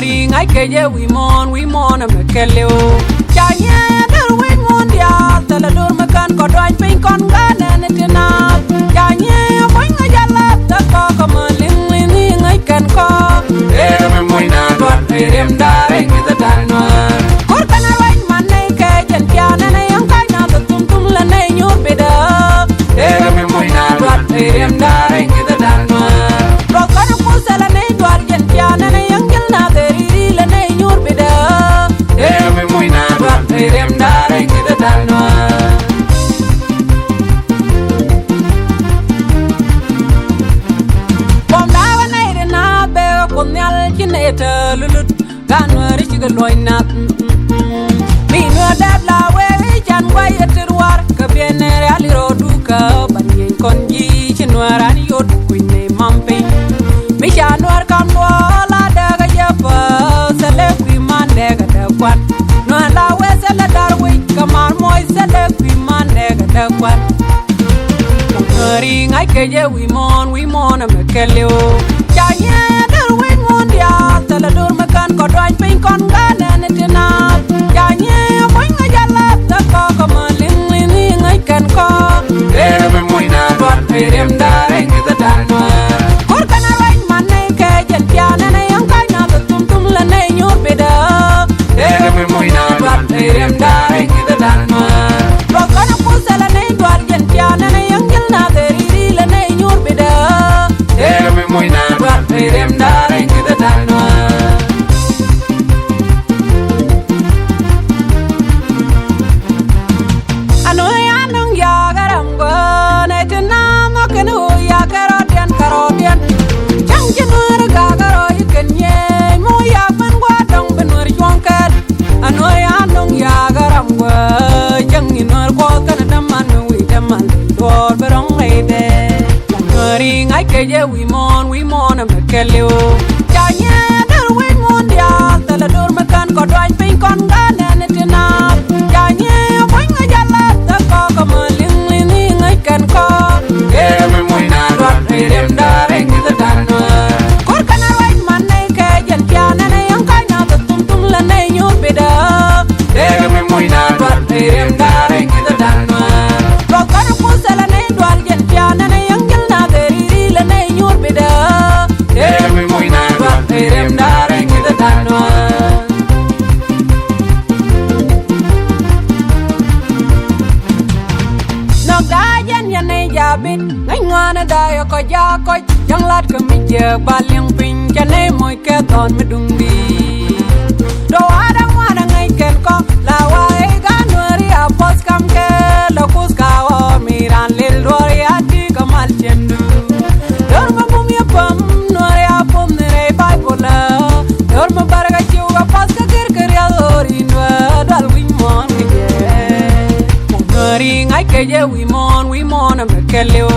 Ngari ngai keje we mon a mekeleo. Chanya der we mon dia tala dur mekan ko doin pin kon gana netina. Chanya boy ngajala ta ko kamaling ni ngai kan ko. Me moina dwan rem dare ngida danwar. Kur kana wain man nei ke jan piana nei yang kai na tum tum la nei nyur beda. Me moina dwan rem dare ngida danwar. Ro kana musala nei dwar jan piana nei yang gel na deri la nei nyur beda. Me moina dwan rem dare ngida danwar. Bom dawa nei de na be ko nyal kineta lulut ganwari ci galoy na. Mi no dat la we jan waye terwar ka bienere ali roduka banyen konji ci noaran yot ku ne mampe. Mi ja noar kam wala daga yapa sele ku man daga da kwan. No la we sele dar we kamar moy sele ku man daga da kwan. Ngari ngai keje we mon a mekeleo. Chanya der we mon dia tala dur mekan ko doin pin kon gana netina. Chanya boy ngajala ta ko kamaling ni ngai kan ko. Me moina dwan rem dare ngida danwar. Kur kana wain man nei ke jan piana nei yang kai na tum tum la nei nyur beda. Me moina dwan rem dare ngida danwar. Ro kana pusala nei dwar jan piana nei yang gel na deri la nei nyur beda. Me moina dwan rem dare ngida danwar. Ano ya nung ya garam go ne tina mo kenu ya karodian. Chang jinur ga garo iken ye mo ya pan gwa dong benur jongkat. Ano ya nung ya garam go chang jinur ko kan daman wi daman dor berong leide. Ngari ngai keje we mon a mekeleo. Chanya der we mon dia tala dur mekan ko doin pin kon gana netina. Chanya boy ngajala ta ko kamaling ni ngai kan ko. Me moina dwan rem dare ngida danwar. Kur kana wain man nei ke jan piana nei yang kai na tum tum la nei nyur beda. Me moina dwan rem dare ngida danwar. Ro kana pusala nei dwal jan piana nei yang gel na deri la nei nyur beda. Me moina dwan rem dare ngida danwar. Nok da jan ya nei jabit ngai ngwana da yo ko ja ko yang lat ka mi je baling pin ja nei moy ke ton me dung di. Do ada ngwana ngai ken ko la wa e ga nuari a pos kam ke lo kus ka o miran lil rori ati kamal chendu. Dor ma bum ya pam nuari a pum ne pai pola. Dor ma barga chiuga pas ka ker ya dori nwa dal win mon ke. Ngari ngai keje we mon a mekeleo.